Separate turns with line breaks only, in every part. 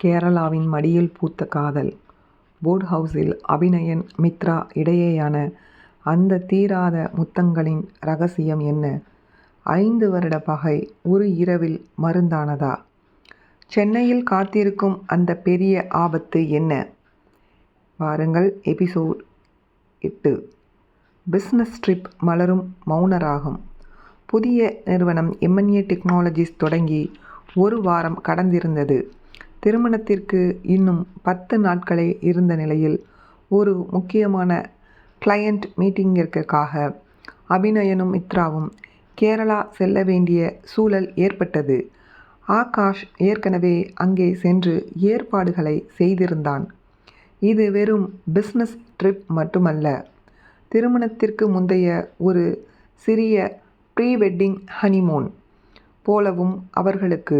கேரளாவின் மடியில் பூத்த காதல். போர்ட் ஹவுஸில் அபிநயன் மித்ரா இடையேயான அந்த தீராத முத்தங்களின் ரகசியம் என்ன? 5 வருட பகை ஒரு இரவில் மருந்தானதா? சென்னையில் காத்திருக்கும் அந்த பெரிய ஆபத்து என்ன? வாருங்கள். எபிசோட் 8. பிஸ்னஸ் ட்ரிப் மலரும் மௌன ராகம். புதிய நிறுவனம் M&A டெக்னாலஜிஸ் தொடங்கி 1 வாரம் கடந்திருந்தது. திருமணத்திற்கு இன்னும் 10 நாட்களே இருந்த நிலையில் ஒரு முக்கியமான கிளையண்ட் மீட்டிங்கிற்காக அபிநயனும் மித்ராவும் கேரளா செல்ல வேண்டிய சூழல் ஏற்பட்டது. ஆகாஷ் ஏற்கனவே அங்கே சென்று ஏற்பாடுகளை செய்திருந்தான். இது வெறும் பிஸ்னஸ் ட்ரிப் மட்டுமல்ல, திருமணத்திற்கு முந்தைய ஒரு சிறிய ப்ரீ வெட்டிங் ஹனிமூன் போலவும் அவர்களுக்கு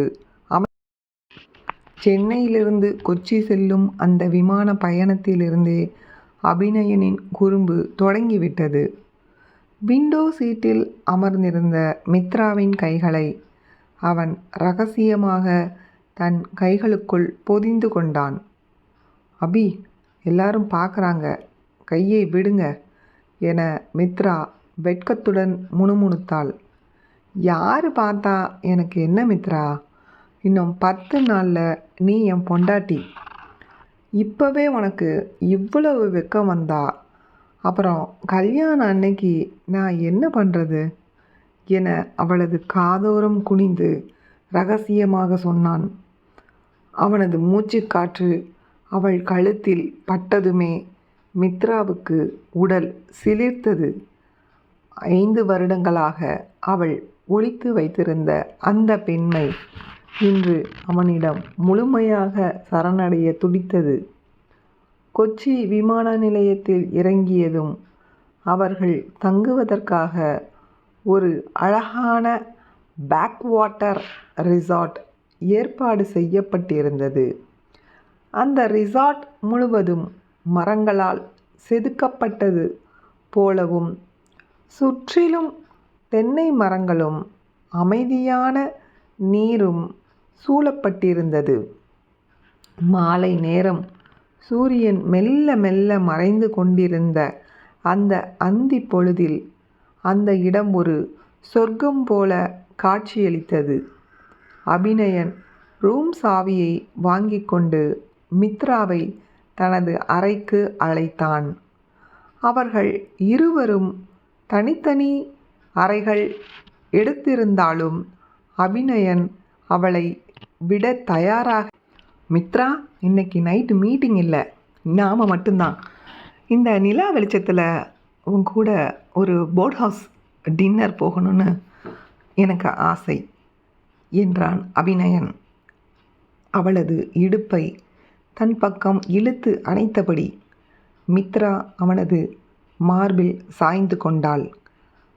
சென்னையிலிருந்து கொச்சி செல்லும் அந்த விமான பயணத்திலிருந்தே அபிநயனின் குறும்பு தொடங்கிவிட்டது. விண்டோ சீட்டில் அமர்ந்திருந்த மித்ராவின் கைகளை அவன் இரகசியமாக தன் கைகளுக்குள் பொதிந்து கொண்டான். அபி, எல்லாரும் பார்க்குறாங்க, கையை விடுங்க என மித்ரா வெட்கத்துடன் முணுமுணுத்தாள். யாரு பார்த்தா எனக்கு என்ன மித்ரா, இன்னும் 10 நாளில் நீ என் பொண்டாட்டி. இப்போவே உனக்கு இவ்வளவு வெக்கம் வந்தா அப்புறம் கல்யாணம் அன்னைக்கு நான் என்ன பண்ணுறது என அவளது காதோரம் குனிந்து இரகசியமாக சொன்னான். அவனது மூச்சுக்காற்று அவள் கழுத்தில் பட்டதுமே மித்ராவுக்கு உடல் சிலிர்த்தது. 5 வருடங்களாக அவள் ஒளித்து வைத்திருந்த அந்த பெண்மை இன்று அவனிடம் முழுமையாக சரணடைய துடித்தது. கொச்சி விமான நிலையத்தில் இறங்கியதும் அவர்கள் தங்குவதற்காக ஒரு அழகான பேக்வாட்டர் ரிசார்ட் ஏற்பாடு செய்யப்பட்டிருந்தது. அந்த ரிசார்ட் முழுவதும் மரங்களால் செதுக்கப்பட்டது போலவும், சுற்றிலும் தென்னை மரங்களும் அமைதியான நீரும் சூழப்பட்டிருந்தது. மாலை நேரம் சூரியன் மெல்ல மெல்ல மறைந்து கொண்டிருந்த அந்த அந்தி பொழுதில் அந்த இடம் ஒரு சொர்க்கம் போல காட்சியளித்தது. அபிநயன் ரூம் சாவியை வாங்கி கொண்டு மித்ராவை தனது அறைக்கு அழைத்தான். அவர்கள் இருவரும் தனித்தனி அறைகள் எடுத்திருந்தாலும் அபிநயன் அவளை விட தயாராக, மித்ரா, இன்னைக்கு நைட்டு மீட்டிங் இல்லை, நாம் மட்டும்தான். இந்த நிலா வெளிச்சத்தில் உன் கூட ஒரு போர்ட் ஹவுஸ் டின்னர் போகணும்னு எனக்கு ஆசை என்றான் அபிநயன். அவளது இடுப்பை தன் பக்கம் இழுத்து அணைத்தபடி மித்ரா அவனது மார்பில் சாய்ந்து கொண்டாள்.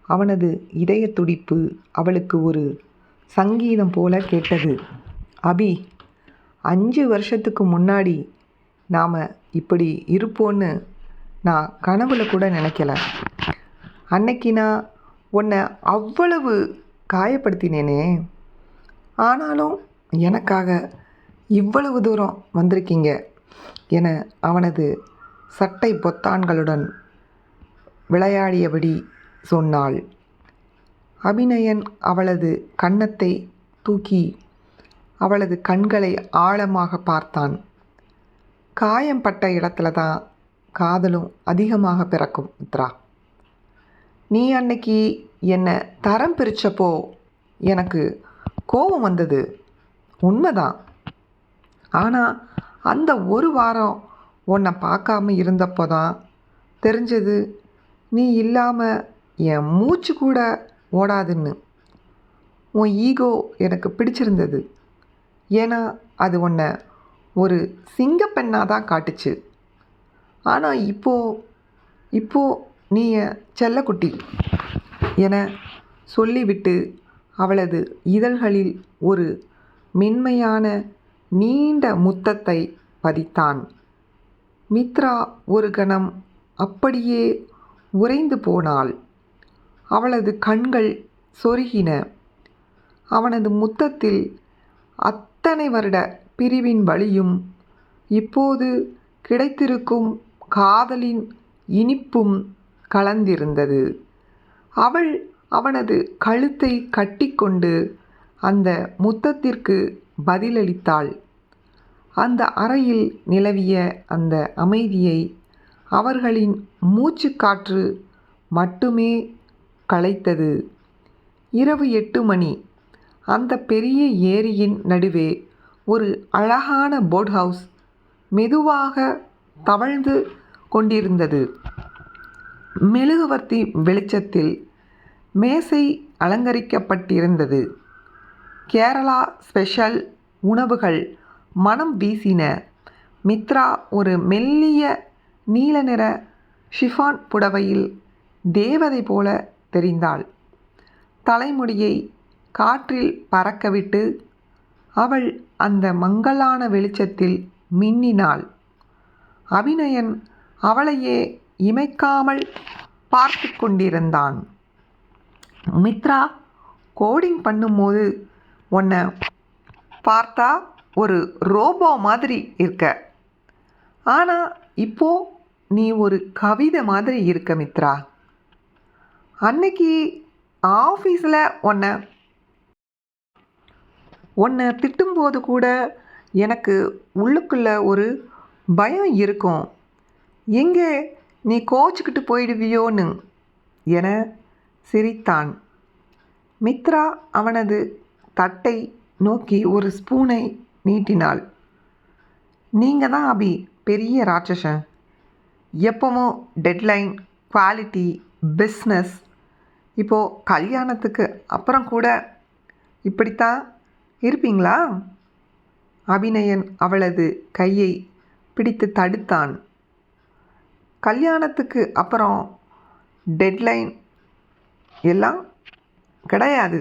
அவனது இதய துடிப்பு அவளுக்கு ஒரு சங்கீதம் போல கேட்டது. அபி, 5 வருஷத்துக்கு முன்னாடி நாம் இப்படி இருப்போன்னு நான் கனவுல கூட நினைக்கல. அன்னைக்கு நான் உன்னை அவ்வளவு காயப்படுத்தினேனே, ஆனாலும் எனக்காக இவ்வளவு தூரம் வந்திருக்கீங்க என அவனது சட்டை பொத்தான்களுடன் விளையாடியபடி சொன்னாள். அபிநயன் அவளது கன்னத்தை தூக்கி அவளது கண்களை ஆழமாக பார்த்தான். காயம் பட்ட இடத்துல தான் காதலும் அதிகமாக பிறக்கும் மித்ரா. நீ அன்னைக்கு என்னை தரம் பிரித்தப்போ எனக்கு கோபம் வந்தது, உண்மைதான். ஆனால் அந்த 1 வாரம் உன்னை பார்க்காம இருந்தப்போ தான் தெரிஞ்சது, நீ இல்லாமல் என் மூச்சு கூட ஓடாதுன்னு. உன் ஈகோ எனக்கு பிடிச்சிருந்தது. ஏன்னா அது உன்னை ஒரு சிங்கப்பெண்ணாக தான் காட்டுச்சு. ஆனால் இப்போ நீ என் செல்லக்குட்டி என சொல்லிவிட்டு அவளது இதழ்களில் ஒரு மென்மையான நீண்ட முத்தத்தை பதித்தான். மித்ரா ஒரு கணம் அப்படியே உறைந்து போனாள். அவளது கண்கள் சொருகின. அவனது முத்தத்தில் இத்தனை வருட பிரிவின் வலியும் இப்போது கிடைத்திருக்கும் காதலின் இனிப்பும் கலந்திருந்தது. அவள் அவனது கழுத்தை கட்டிக்கொண்டு அந்த முத்தத்திற்கு பதிலளித்தாள். அந்த அறையில் நிலவிய அந்த அமைதியை அவர்களின் மூச்சுக்காற்று மட்டுமே கலைத்தது. இரவு 8 மணி. அந்த பெரிய ஏரியின் நடுவே ஒரு அழகான போட் ஹவுஸ் மெதுவாக தவழ்ந்து கொண்டிருந்தது. மெழுகுவர்த்தி வெளிச்சத்தில் மேசை அலங்கரிக்கப்பட்டிருந்தது. கேரளா ஸ்பெஷல் உணவுகள் மனம் வீசின. மித்ரா ஒரு மெல்லிய நீல நிற ஷிஃபான் புடவையில் தேவதை போல தெரிந்தாள். தலைமுடியை காற்றில் பறக்கவிட்டு அவள் அந்த மங்கலான வெளிச்சத்தில் மின்னினாள். அபிநயன் அவளையே இமைக்காமல் பார்த்து கொண்டிருந்தான். மித்ரா, கோடிங் பண்ணும்போது உன்னை பார்த்தா ஒரு ரோபோ மாதிரி இருக்க. ஆனால் இப்போ நீ ஒரு கவிதை மாதிரி இருக்க மித்ரா. அன்னைக்கு ஆஃபீஸில் உன்னை திட்டும்போது கூட எனக்கு உள்ளுக்குள்ள ஒரு பயம் இருக்கும். எங்கே நீ கோச்சிக்கிட்டு போயிடுவியோன்னு என சிரித்தான். மித்ரா அவனது தட்டை நோக்கி ஒரு ஸ்பூனை நீட்டினாள். நீங்கள் தான் அபி பெரிய ராட்சசன். எப்பவும் டெட்லைன், குவாலிட்டி, பிஸ்னஸ். இப்போது கல்யாணத்துக்கு அப்புறம் கூட இப்படித்தான் இருப்பீங்களா? அபிநயன் அவளது கையை பிடித்து தடுத்தான். கல்யாணத்துக்கு அப்புறம் டெட்லைன் எல்லாம் கிடையாது.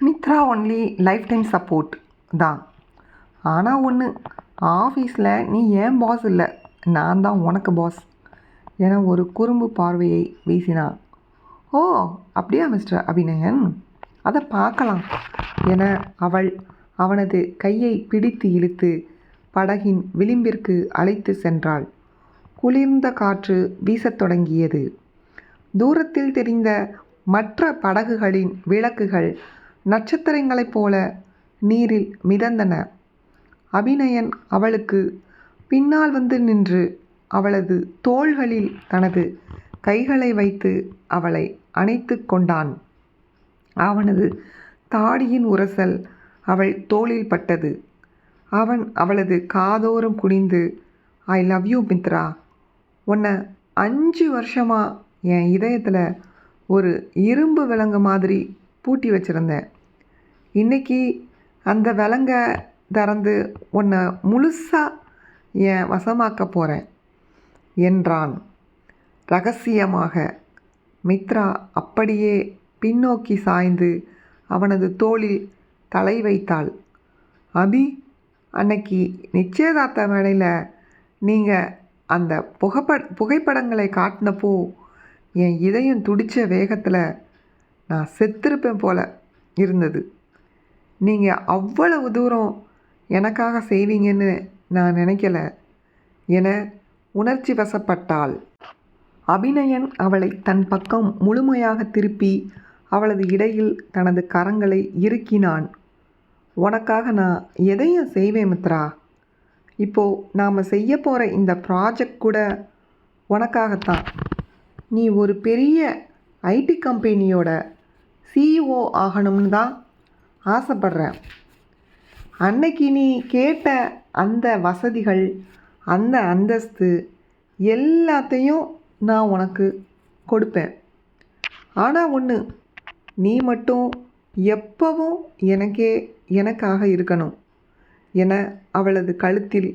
Mitra only lifetime support தான். ஆனால் ஒன்று, ஆஃபீஸில் நீ ஏன் பாஸ் இல்லை, நான் தான் உனக்கு பாஸ் என ஒரு குறும்பு பார்வையை வீசினான். ஓ அப்படியா மிஸ்டர் அபிநயன், அதை பார்க்கலாம் என அவள் அவனது கையை பிடித்து இழுத்து படகின் விளிம்பிற்கு அழைத்து சென்றாள். குளிர்ந்த காற்று வீசத் தொடங்கியது. தூரத்தில் தெரிந்த மற்ற படகுகளின் விளக்குகள் நட்சத்திரங்களைப் போல நீரில் மிதந்தன. அபிநயன் அவளுக்கு பின்னால் வந்து நின்று அவளது தோள்களில் தனது கைகளை வைத்து அவளை அணைத்து கொண்டான். அவனது தாடியின் உரசல் அவள் தோளில் பட்டது. அவன் அவளது காதோரம் குனிந்து, ஐ லவ் யூ மித்ரா. உன்னை 5 வருஷமாக என் இதயத்தில் ஒரு இரும்பு விலங்கு மாதிரி பூட்டி வச்சுருந்தேன். இன்றைக்கி அந்த விலங்கை திறந்து உன்னை முழுசாக என் வசமாக்க போகிறேன் என்றான் இரகசியமாக. மித்ரா அப்படியே பின்னோக்கி சாய்ந்து அவனது தோளில் தலை வைத்தாள். அபி, அன்னைக்கு நிச்சயதார்த்த வேளையில் நீங்கள் அந்த புகைப்படங்களை காட்டினப்போ என் இதயம் துடித்த வேகத்தில் நான் செத்திருப்பேன் போல இருந்தது. நீங்கள் அவ்வளவு தூரம் எனக்காக செய்வீங்கன்னு நான் நினைக்கல என உணர்ச்சி வசப்பட்டாள். அபிநயன் அவளை தன் பக்கம் முழுமையாக திருப்பி அவளது இடையில் தனது கரங்களை இறுக்கினான். உனக்காக நான் எதையும் செய்வேன் மித்ரா. இப்போது நாம் செய்ய போகிற இந்த ப்ராஜெக்ட் கூட உனக்காகத்தான். நீ ஒரு பெரிய ஐடி கம்பெனியோட சிஇஓ ஆகணும்னு தான் ஆசைப்படுறேன். அன்னைக்கு நீ கேட்ட அந்த வசதிகள், அந்த அந்தஸ்து எல்லாத்தையும் நான் உனக்கு கொடுப்பேன். ஆனால் ஒன்று, நீ மட்டும் எப்பவும் எனக்காக இருக்கணும் என அவளது கழுத்தில்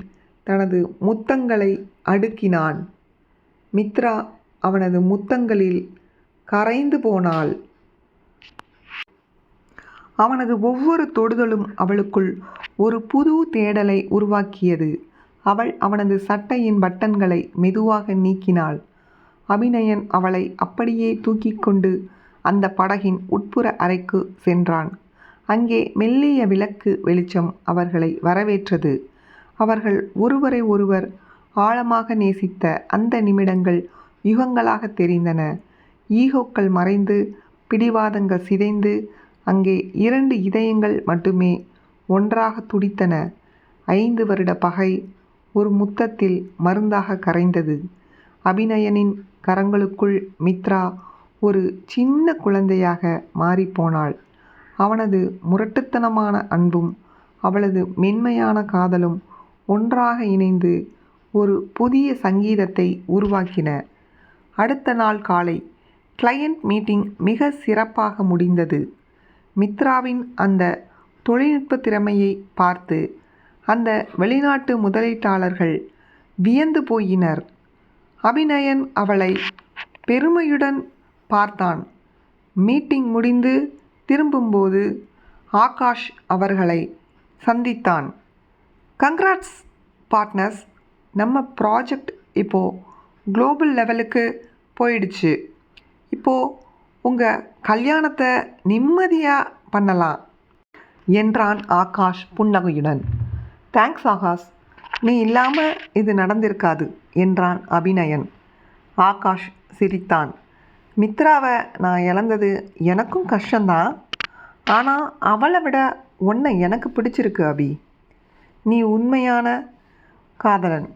தனது முத்தங்களை அடுக்கினான். மித்ரா அவனது முத்தங்களில் கரைந்து போனாள். அவனது ஒவ்வொரு தொடுதலும் அவளுக்குள் ஒரு புது தேடலை உருவாக்கியது. அவள் அவனது சட்டையின் பட்டன்களை மெதுவாக நீக்கினாள். அபிநயன் அவளை அப்படியே தூக்கி கொண்டு அந்த படகின் உட்புற அறைக்கு சென்றான். அங்கே மெல்லிய விளக்கு வெளிச்சம் அவர்களை வரவேற்றது. அவர்கள் ஒருவரை ஒருவர் ஆழமாக நேசித்த அந்த நிமிடங்கள் யுகங்களாக தெரிந்தன. ஈகோக்கள் மறைந்து, பிடிவாதங்கள் சிதைந்து, அங்கே 2 இதயங்கள் மட்டுமே ஒன்றாக துடித்தன. 5 வருட பகை ஒரு முத்தத்தில் மருந்தாக கரைந்தது. அபிநயனின் கரங்களுக்குள் மித்ரா ஒரு சின்ன குழந்தையாக மாறிப்போனாள். அவனது முரட்டுத்தனமான அன்பும் அவளது மென்மையான காதலும் ஒன்றாக இணைந்து ஒரு புதிய சங்கீதத்தை உருவாக்கின. அடுத்த நாள் காலை கிளையண்ட் மீட்டிங் மிக சிறப்பாக முடிந்தது. மித்ராவின் அந்த தொழில்நுட்ப திறமையை பார்த்து அந்த வெளிநாட்டு முதலீட்டாளர்கள் வியந்து போயினர். அபிநயன் அவளை பெருமையுடன் பார்த்தான். மீட்டிங் முடிந்து திரும்பும்போது ஆகாஷ் அவர்களை சந்தித்தான். கங்க்ராட்ஸ் பார்ட்னர்ஸ், நம்ம ப்ராஜெக்ட் இப்போது குளோபல் லெவலுக்கு போயிடுச்சு. இப்போது உங்கள் கல்யாணத்தை நிம்மதியாக பண்ணலாம் என்றான் ஆகாஷ் புன்னகையுடன். தேங்க்ஸ் ஆகாஷ், நீ இல்லாமல் இது நடந்திருக்காது என்றான் அபிநயன். ஆகாஷ் சிரித்தான். மித்ராவை நான் இழந்தது எனக்கும் கஷ்டந்தான். ஆனால் அவளை விட உன்னை எனக்கு பிடிச்சிருக்கு அபி. நீ உண்மையான காதலன்.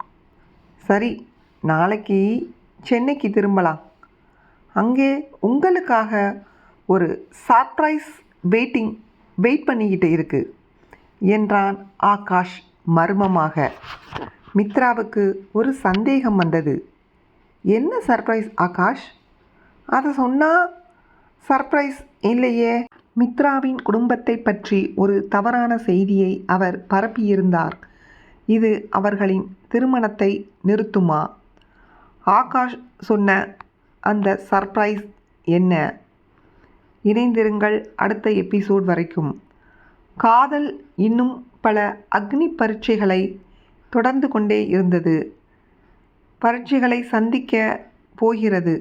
சரி, நாளைக்கு சென்னைக்கு திரும்பலாம். அங்கே உங்களுக்காக ஒரு சர்ப்ரைஸ் வெயிட் பண்ணிக்கிட்டு இருக்கு என்றான் ஆகாஷ் மர்மமாக. மித்ராவுக்கு ஒரு சந்தேகம் வந்தது. என்ன சர்ப்ரைஸ் ஆகாஷ்? அதை சொன்னால் சர்ப்ரைஸ் இல்லையே. மித்ராவின் குடும்பத்தை பற்றி ஒரு தவறான செய்தியை அவர் பரப்பியிருந்தார். இது அவர்களின் திருமணத்தை நிறுத்துமா? ஆகாஷ் சொன்ன அந்த சர்ப்ரைஸ் என்ன? இணைந்திருங்கள் அடுத்த எபிசோட் வரைக்கும். காதல் இன்னும் பல அக்னி பரீட்சைகளை தொடர்ந்து கொண்டே இருந்தது. பரீட்சைகளை சந்திக்க போகிறது.